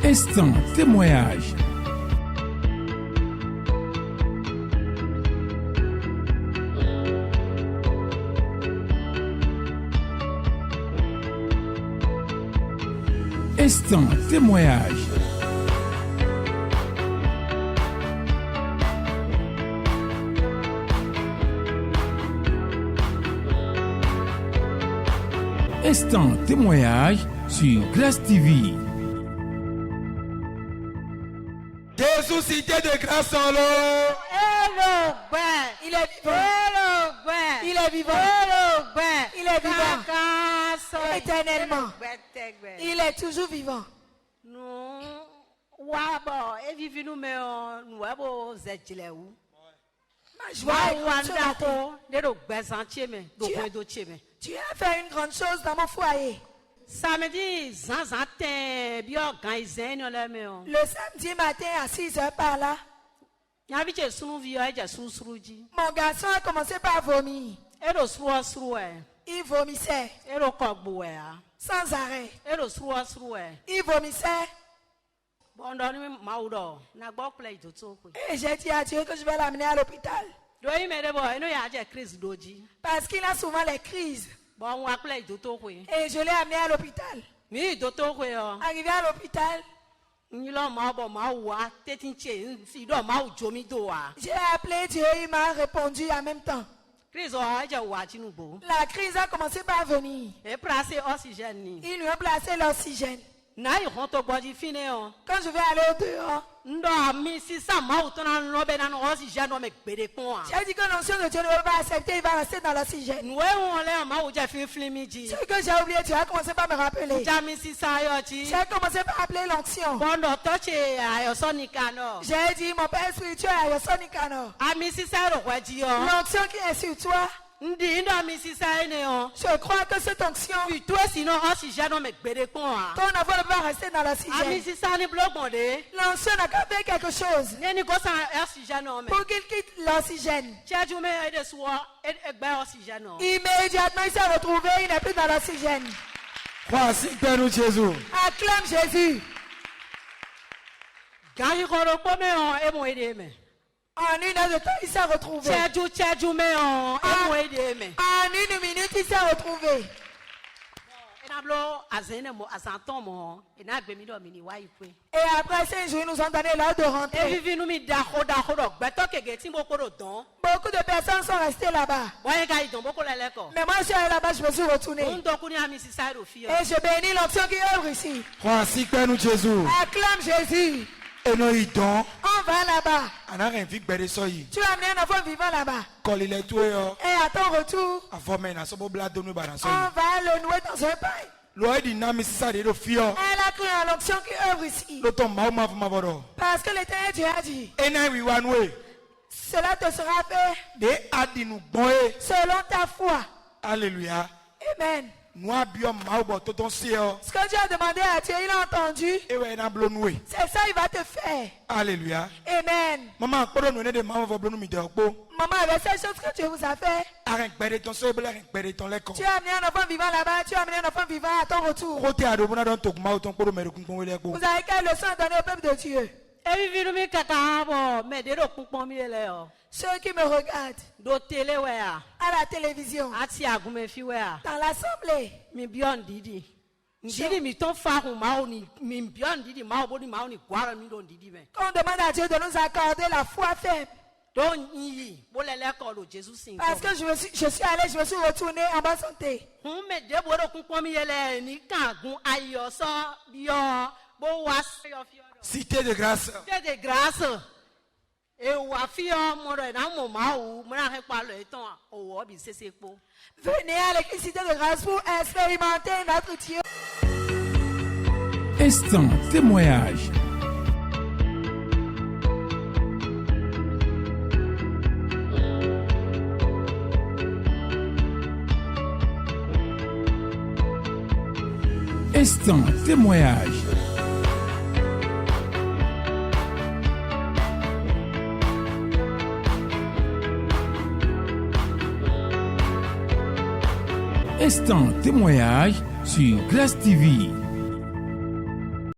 Instant témoignage. Instant témoignage. Instant témoignage sur Grâce TV. Jésus cité de grâce en l'eau. Hello, ben. Il est vivant. Hello, ben. Il est vivant. Hello, ben. Il est vivant. Éternellement. Il est toujours vivant. Nous, wabo, et vivi nous mais nous wabo zedile ou. Ma joie est grande sur la terre. Tu as fait une grande chose dans mon foyer. Samedi, zanzante, bio gaisen on la mais. Le samedi matin à 6h par là, Yavite sunu vio eja sunu suruji. mon garçon a commencé par vomir. Ero suruwe. Il vomissait Ero kogbuwe a. sans arrêt. Ero suruwe. Il vomissait Bondoni maudo. Na gbo kule itoto ko. et j'ai dit à Dieu que je vais l'amener à l'hôpital. Do yi me debo eno ya je crise doji. Parce qu'il a souvent les crises. Bon wa kule itoto ko. Et je l'ai amené à l'hôpital. Mi itoto ko yo. Arrivé à l'hôpital, Nilo mabo mawa tetinche si do mau jomi do a. j'ai appelé Dieu, il m'a répondu en même temps. Crise o eja wa chinubo. La crise a commencé par venir. E place oxygène ni. Ils lui ont placé l'oxygène. Na yi honto gboji fine o. Quand je vais aller au dehors, Ndo mi si sa mau to na no be na no oxygène o me gbede kon a. j'ai dit que l'onction de Dieu ne va pas accepter, il va rester dans l'oxygène. Nwe won le mau je fin flimiji. Ce que j'ai oublié, tu as commencé par me rappeler. Ja mi si sa yo chi. J'ai commencé par appeler l'onction. Bondo toche ayo sonika no. J'ai dit, mon père spirituel, Ayosonikano. Ami si sa ro gwaji o. L'onction qui est sur toi, Ndi ndo mi si sa ene o. je crois que cette onction, Fi to sinon oxygène o me gbede kon a. ton enfant ne va rester dans Ami l'oxygène. si sa ni blogbon de. L'onction n'a qu'à faire quelque chose Neni ko sa oxygène o me. pour qu'il quitte l'oxygène. Chaju me ede suwa egbe oxygène o. Immédiatement, il s'est retrouvé, il n'est plus dans l'oxygène. Crois si Père nous Jésus. Acclame Jésus. Gaji koro po me o e mo ede me. En une heure de temps, il s'est retrouvé. Chaju me o e mo ede me. En une minute, il s'est retrouvé. Ena blo azene mo azanton mo ena gbe mi do mi ni wa ipe. Et après 5 jours, ils nous ont donné l'heure de E rentrer. vivi nu mi da ko do gbeto kege ti mo ko do don. Beaucoup de personnes sont restées là-bas. Boye ga idon boko lele ko. Mais moi, je suis allé là-bas, je me suis retourné. Ndo kuni ami si sa ro fi o. Et je bénis l'onction qui œuvre ici. Crois si Père nous Jésus. Acclame Jésus. Et nous y dons. On va là-bas. On a rien vu que soyi. Tu as amené un enfant vivant là-bas. Quand il est tué, Et à ton retour, avant même, on a sobo blade de nous balancer. on va le nouer dans un pain. L'oeil du nami si ça de fio. Elle a cru à l'onction qui œuvre ici. L'automne mau ma ma voro. Parce que l'Éternel Dieu a dit, Et na we one way. cela te sera fait De adi nous boye. selon ta foi. Alléluia. Amen. Nous abions mau bo toton sio. Ce que Dieu a demandé à Dieu, il a entendu. Et ouais na blo noué. C'est ça, il va te faire. Alléluia. Amen. Maman, pour nous de maman va blo nous mi de okpo. Maman, avec ces choses que Dieu vous a fait, Arrête de ton seuil, arrête de ton lait. tu as amené un enfant vivant là-bas, tu as amené un enfant vivant à ton retour. Côté à deux, on a dans ton mau ton pour me recomposer. Vous avez quelle leçon à donner au peuple de Dieu? E vivi nu mi kaka bo me de do kunpon mi le o. Ceux qui me regardent Do tele we a. à la télévision, Ati agume fi we a. dans l'assemblée, Mi bion didi. Ndidi mi ton fa hu ma o ni mi bion didi ma o bo ni ma o ni gwara mi do didi me. qu'on demande à Dieu de nous accorder la foi ferme. Don yi bo lele ko lo Jesus sin. Parce que je suis allé, je me suis retourné en bonne santé. Hun me de bo do kunpon mi le ni kan gun ayo so bio bo wa yo fi o. Cité de grâce. De grâce. E wa fi o mo re na mo ma o mo na he pa lo etan o wo bi sese po. Venez à l'électricité de grâce pour expérimenter notre Dieu. Instant témoignage. Instant témoignage. Instant témoignage sur Grâce TV.